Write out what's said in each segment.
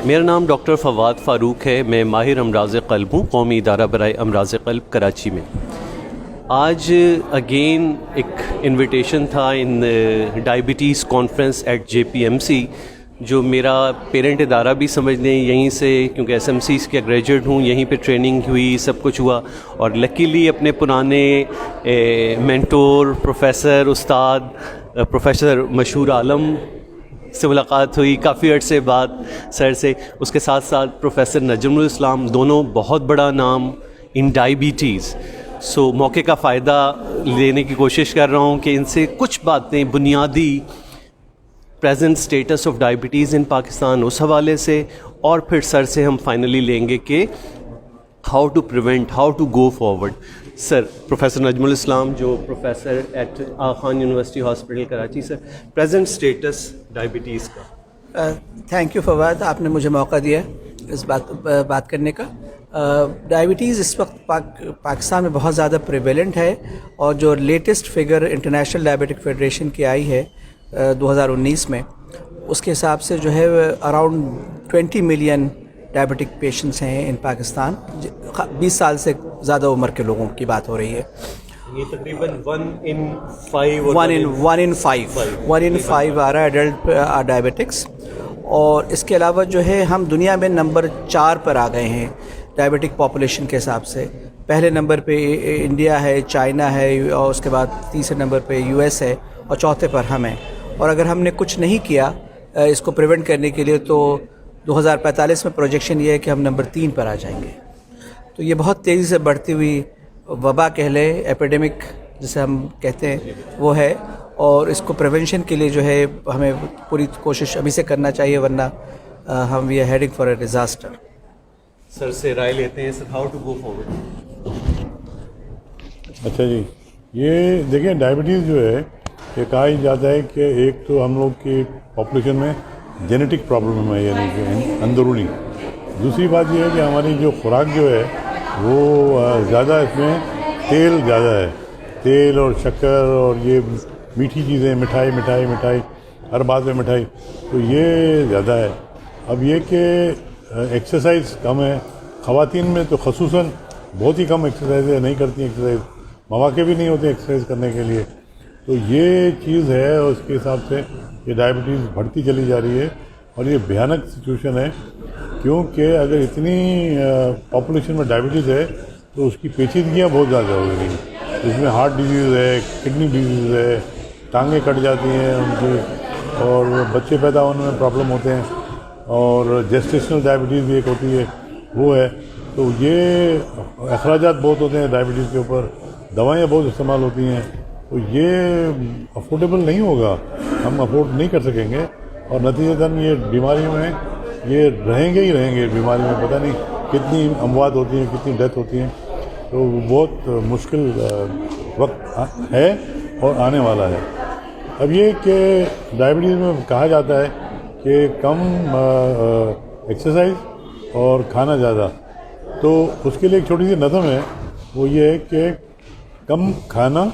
میرا نام ڈاکٹر فواد فاروق ہے. میں ماہر امراض قلب ہوں قومی ادارہ برائے امراض قلب کراچی میں. آج اگین ایک انویٹیشن تھا ان ڈائبٹیز کانفرنس ایٹ JPMC, جو میرا پیرنٹ ادارہ بھی سمجھ لیں یہیں سے, کیونکہ SMCs کے گریجویٹ ہوں, یہیں پہ ٹریننگ ہوئی, سب کچھ ہوا. اور لکیلی اپنے پرانے مینٹور پروفیسر استاد پروفیسر مشہور عالم سے ملاقات ہوئی کافی عرصے بعد سر سے. اس کے ساتھ ساتھ پروفیسر نجم الاسلام, دونوں بہت بڑا نام ان ڈائبٹیز. سو موقع کا فائدہ لینے کی کوشش کر رہا ہوں کہ ان سے کچھ باتیں بنیادی پریزنٹ اسٹیٹس آف ڈائبٹیز ان پاکستان اس حوالے سے, اور پھر سر سے ہم فائنلی لیں گے کہ how to prevent, how to go forward. Sir, professor Najm ul Islam جو professor at Aga Khan university hospital Karachi, sir present status diabetes کا. تھینک یو فواد, آپ نے مجھے موقع دیا اس بات کرنے کا. ڈائبٹیز اس وقت پاکستان میں بہت زیادہ پریویلنٹ ہے, اور جو latest figure international diabetic federation کی آئی ہے 2019 میں, اس کے حساب سے جو ہے اراؤنڈ 20 ملین ڈائبٹک پیشنٹس ہیں ان پاکستان. 20 سال سے زیادہ عمر کے لوگوں کی بات ہو رہی ہے. یہ تقریباً 1 in 5 آ رہا ہے ایڈلٹ ڈائبٹکس. اور اس کے علاوہ جو ہے ہم دنیا میں نمبر 4 پر آ گئے ہیں ڈائبٹک پاپولیشن کے حساب سے. پہلے نمبر پہ انڈیا ہے, چائنا ہے, اور اس کے بعد تیسرے نمبر پہ US ہے, اور چوتھے پر ہم ہیں. اور اگر ہم نے کچھ نہیں کیا اس کو پریونٹ کرنے کے لیے تو 2045 میں پروجیکشن یہ ہے کہ ہم نمبر 3 پر آ جائیں گے. تو یہ بہت تیزی سے بڑھتی ہوئی وبا کہہ لیں, ایپیڈیمک جسے ہم کہتے ہیں, وہ ہے. اور اس کو پریونشن کے لیے جو ہے ہمیں پوری کوشش ابھی سے کرنا چاہیے, ورنہ ہم we are heading for a disaster. Sir سے رائے لیتے ہیں, sir how to go forward. اچھا جی, یہ دیکھیں ڈائبٹیز جو ہے یہ کہا ہی جاتا ہے کہ ایک تو ہم لوگ کی پاپولیشن میں جینیٹک پرابلم ہے, یعنی کہ اندرونی. دوسری بات یہ ہے کہ ہماری جو خوراک جو ہے وہ زیادہ اس میں تیل زیادہ ہے, تیل اور شکر اور یہ میٹھی چیزیں, مٹھائی ہر بات میں مٹھائی, تو یہ زیادہ ہے. اب یہ کہ ایکسرسائز کم ہے خواتین میں, تو خصوصاً بہت ہی کم ایکسرسائز نہیں کرتی ہیں, ایکسرسائز مواقع بھی نہیں ہوتے ایکسرسائز کرنے کے لیے. تو یہ چیز ہے, اور اس کے حساب سے یہ ڈائبٹیز بڑھتی چلی جا رہی ہے. اور یہ بھیانک سچویشن ہے, کیونکہ اگر اتنی پاپولیشن میں ڈائبٹیز ہے تو اس کی پیچیدگیاں بہت زیادہ ہو گئی ہیں. اس میں ہارٹ ڈیزیز ہے, کڈنی ڈیزیز ہے, ٹانگیں کٹ جاتی ہیں ان کی, اور بچے پیدا ہونے میں پرابلم ہوتے ہیں, اور جیسٹیشنل ڈائبٹیز بھی ایک ہوتی ہے, وہ ہے. تو یہ اخراجات بہت ہوتے ہیں ڈائبٹیز کے اوپر, دوائیاں بہت استعمال ہوتی ہیں. تو یہ افورڈیبل نہیں ہوگا, ہم افورڈ نہیں کر سکیں گے, اور نتیجتاً یہ بیماریوں میں یہ رہیں گے بیماری میں. پتہ نہیں کتنی اموات ہوتی ہیں, کتنی ڈیتھ ہوتی ہیں. تو بہت مشکل وقت ہے اور آنے والا ہے. اب یہ کہ ڈائبٹیز میں کہا جاتا ہے کہ کم ایکسرسائز اور کھانا زیادہ. تو اس کے لیے ایک چھوٹی سی نظم ہے, وہ یہ ہے کہ کم کھانا,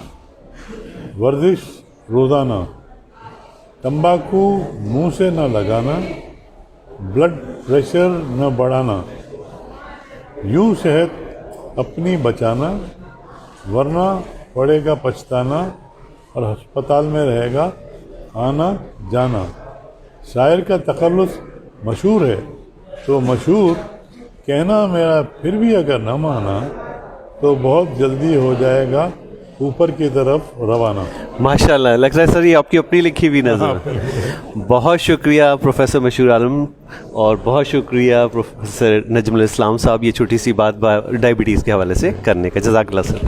ورزش روزانہ, تمباکو منہ سے نہ لگانا, بلڈ پریشر نہ بڑھانا, یوں صحت اپنی بچانا, ورنہ پڑے گا پچھتانا, اور ہسپتال میں رہے گا آنا جانا. شاعر کا تخلص مشہور ہے تو مشہور کہنا میرا, پھر بھی اگر نہ مانا تو بہت جلدی ہو جائے گا اوپر کی طرف روانہ. ماشاء اللہ, لگ رہا ہے سر یہ آپ کی اپنی لکھی ہوئی نظر. بہت شکریہ پروفیسر مشہور عالم, اور بہت شکریہ پروفیسر نجم الاسلام صاحب, یہ چھوٹی سی بات ڈائبٹیز کے حوالے سے کرنے کا. جزاک اللہ سر.